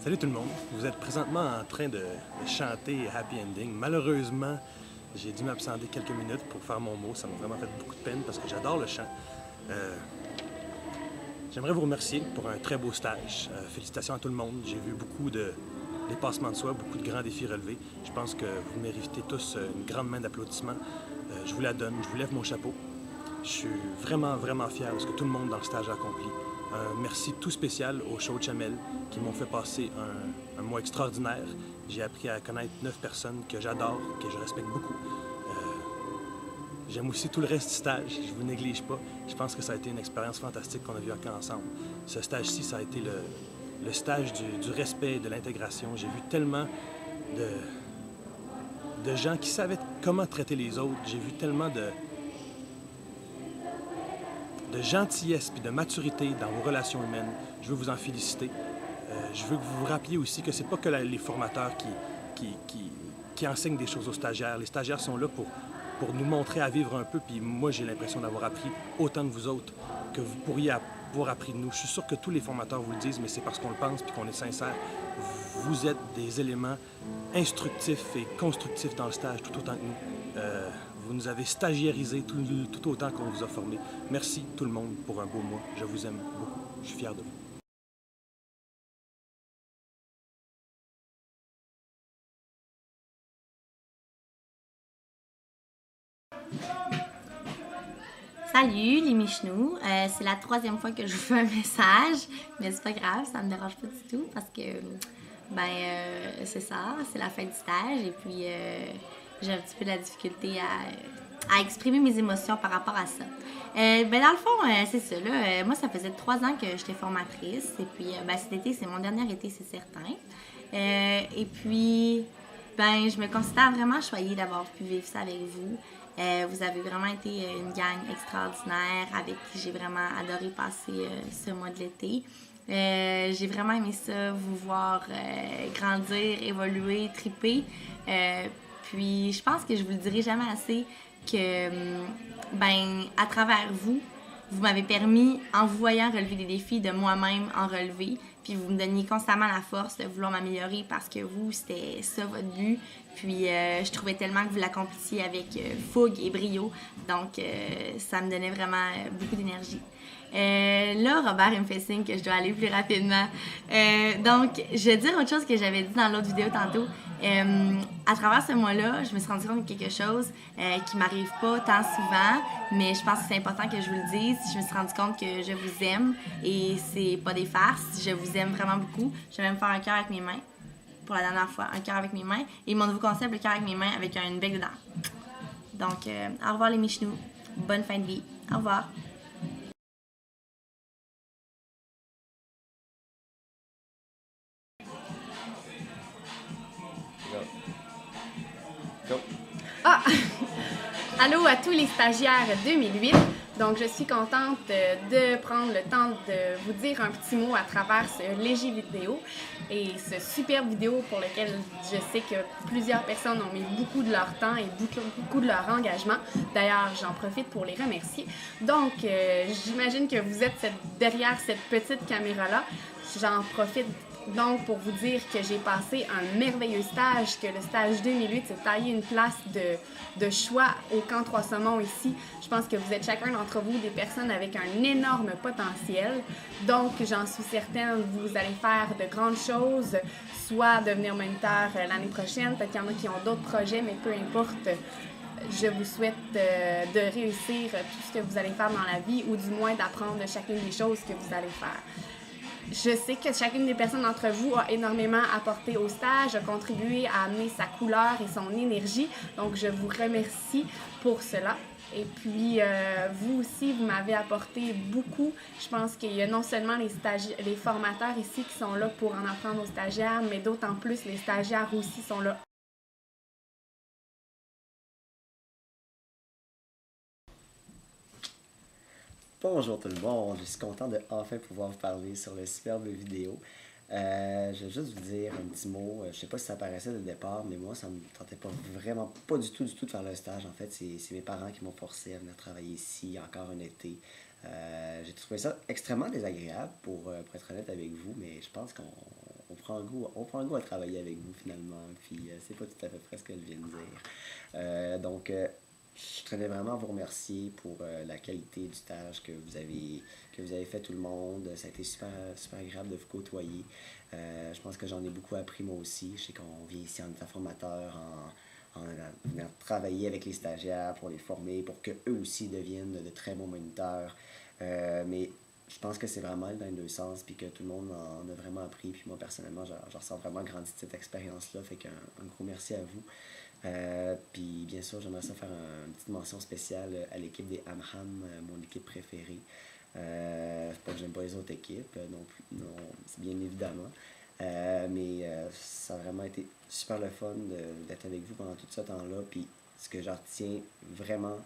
Salut tout le monde, vous êtes présentement en train de chanter Happy Ending. Malheureusement, j'ai dû m'absenter quelques minutes pour faire mon mot. Ça m'a vraiment fait beaucoup de peine parce que j'adore le chant. J'aimerais vous remercier pour un très beau stage. Félicitations à tout le monde. J'ai vu beaucoup de dépassements de soi, beaucoup de grands défis relevés. Je pense que vous méritez tous une grande main d'applaudissements. Je vous la donne, je vous lève mon chapeau. Je suis vraiment fier de ce que tout le monde dans le stage a accompli. Un merci tout spécial aux shows de Chamel qui m'ont fait passer un mois extraordinaire. J'ai appris à connaître 9 personnes que j'adore, que je respecte beaucoup. J'aime aussi tout le reste du stage, je ne vous néglige pas. Je pense que ça a été une expérience fantastique qu'on a vécue ensemble. Ce stage-ci, ça a été le stage du respect et de l'intégration. J'ai vu tellement de gens qui savaient comment traiter les autres. J'ai vu tellement de gentillesse et de maturité dans vos relations humaines. Je veux vous en féliciter. Je veux que vous vous rappeliez aussi que ce n'est pas que les formateurs qui enseignent des choses aux stagiaires. Les stagiaires sont là pour nous montrer à vivre un peu, puis moi j'ai l'impression d'avoir appris autant de vous autres que vous pourriez avoir appris de nous. Je suis sûr que tous les formateurs vous le disent, mais c'est parce qu'on le pense et qu'on est sincère. Vous êtes des éléments instructifs et constructifs dans le stage tout autant que nous. Vous nous avez stagiairisés tout autant qu'on vous a formés. Merci tout le monde pour un beau mois. Je vous aime beaucoup. Je suis fier de vous. Salut les Michenous, c'est la 3e fois que je vous fais un message, mais c'est pas grave, ça me dérange pas du tout parce que, c'est ça, c'est la fin du stage et puis j'ai un petit peu de la difficulté à exprimer mes émotions par rapport à ça. Dans le fond, c'est ça, là, moi ça faisait 3 ans que j'étais formatrice et puis cet été, c'est mon dernier été, c'est certain. Et puis, je me considère vraiment choyée d'avoir pu vivre ça avec vous. Vous avez vraiment été une gang extraordinaire avec qui j'ai vraiment adoré passer ce mois de l'été. J'ai vraiment aimé ça, vous voir grandir, évoluer, triper. Puis je pense que je vous le dirai jamais assez que, à travers vous, vous m'avez permis, en vous voyant relever des défis, de moi-même en relever. Puis vous me donniez constamment la force de vouloir m'améliorer parce que vous, c'était ça votre but. Puis je trouvais tellement que vous l'accomplissiez avec fougue et brio. Donc ça me donnait vraiment beaucoup d'énergie. Là, Robert, il me fait signe que je dois aller plus rapidement. Donc, je vais dire autre chose que j'avais dit dans l'autre vidéo tantôt. À travers ce mois-là, je me suis rendu compte de quelque chose qui m'arrive pas tant souvent, mais je pense que c'est important que je vous le dise. Je me suis rendu compte que je vous aime et c'est pas des farces. Je vous aime vraiment beaucoup. Je vais même faire un cœur avec mes mains. Pour la dernière fois, un cœur avec mes mains. Et mon nouveau concept, le cœur avec mes mains avec une bec dedans. Donc, au revoir les Michenous. Bonne fin de vie. Au revoir. Ah! Allô à tous les stagiaires 2008. Donc, je suis contente de prendre le temps de vous dire un petit mot à travers ce léger vidéo et ce superbe vidéo pour lequel je sais que plusieurs personnes ont mis beaucoup de leur temps et beaucoup de leur engagement. D'ailleurs, j'en profite pour les remercier. Donc, j'imagine que vous êtes derrière cette petite caméra-là. J'en profite donc pour vous dire que j'ai passé un merveilleux stage, que le stage 2008 s'est taillé une place de choix au camp Trois Saumons ici. Je pense que vous êtes chacun d'entre vous des personnes avec un énorme potentiel. Donc, j'en suis certaine, vous allez faire de grandes choses, soit devenir moniteur l'année prochaine, peut-être qu'il y en a qui ont d'autres projets, mais peu importe. Je vous souhaite de réussir tout ce que vous allez faire dans la vie ou du moins d'apprendre de chacune des choses que vous allez faire. Je sais que chacune des personnes d'entre vous a énormément apporté au stage, a contribué à amener sa couleur et son énergie. Donc, je vous remercie pour cela. Et puis, vous aussi, vous m'avez apporté beaucoup. Je pense qu'il y a non seulement les formateurs ici qui sont là pour en apprendre aux stagiaires, mais d'autant plus les stagiaires aussi sont là. Bonjour tout le monde, je suis content de enfin pouvoir vous parler sur le superbe vidéo. Je vais juste vous dire un petit mot, je sais pas si ça paraissait dès le départ, mais moi ça me tentait vraiment pas du tout de faire le stage. En fait, c'est mes parents qui m'ont forcé à venir travailler ici encore un été. J'ai trouvé ça extrêmement désagréable pour être honnête avec vous, mais je pense qu'on on prend goût à travailler avec vous finalement, puis c'est pas tout à fait près ce que je viens de dire. Donc, je tenais vraiment à vous remercier pour la qualité du stage que vous avez fait tout le monde. Ça a été super, super agréable de vous côtoyer. Je pense que j'en ai beaucoup appris moi aussi. Je sais qu'on vient ici en étant formateur, en venant travailler avec les stagiaires pour les former, pour qu'eux aussi deviennent de très bons moniteurs. Mais je pense que c'est vraiment dans les deux sens, puis que tout le monde en a vraiment appris. Puis moi, personnellement, je ressens vraiment grandi de cette expérience-là. Fait qu'un gros merci à vous. Puis bien sûr, j'aimerais ça faire une petite mention spéciale à l'équipe des Amham, mon équipe préférée. C'est pas que j'aime pas les autres équipes non plus, non, c'est bien évidemment. Mais ça a vraiment été super le fun d'être avec vous pendant tout ce temps-là. Puis ce que j'en retiens vraiment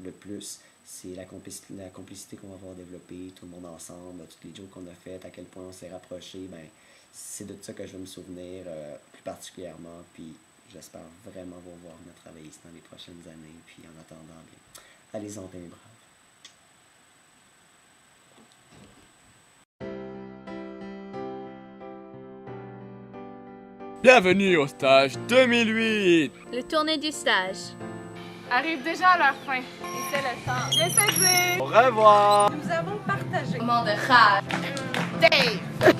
le plus, c'est la complicité qu'on va avoir développée, tout le monde ensemble, toutes les jokes qu'on a faites, à quel point on s'est rapprochés. Ben, c'est de ça que je vais me souvenir plus particulièrement. Puis j'espère vraiment vous voir travailler ici dans les prochaines années. Puis en attendant, bien, allez-en, bien braves. Bienvenue au stage 2008! Le tournée du stage arrive déjà à leur fin. Et c'est le temps de se dire Au revoir! Nous avons partagé moment de rage, Dave,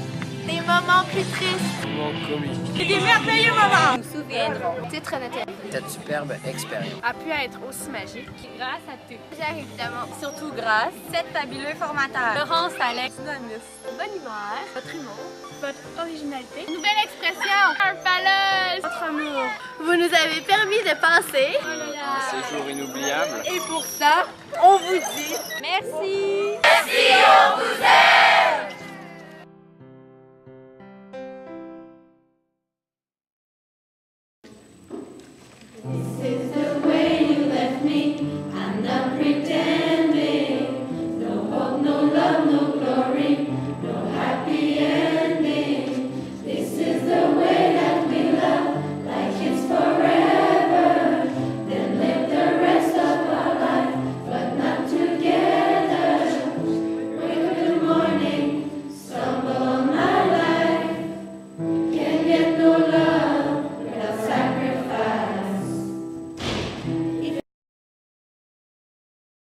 des moments plus tristes Mon comique. et des merveilleux moments. nous souviendrons. titre d'intérêt Cette superbe expérience. a pu être aussi magique. Grâce à tous. Bien évidemment, Surtout grâce à 7 fabuleux formateurs. Laurence, Alex, bonne humeur, votre humour, votre originalité, nouvelle expression, un phallus, votre amour. vous nous avez permis de penser. Un séjour inoubliable. Et pour ça, on vous dit Merci. Si on vous aime!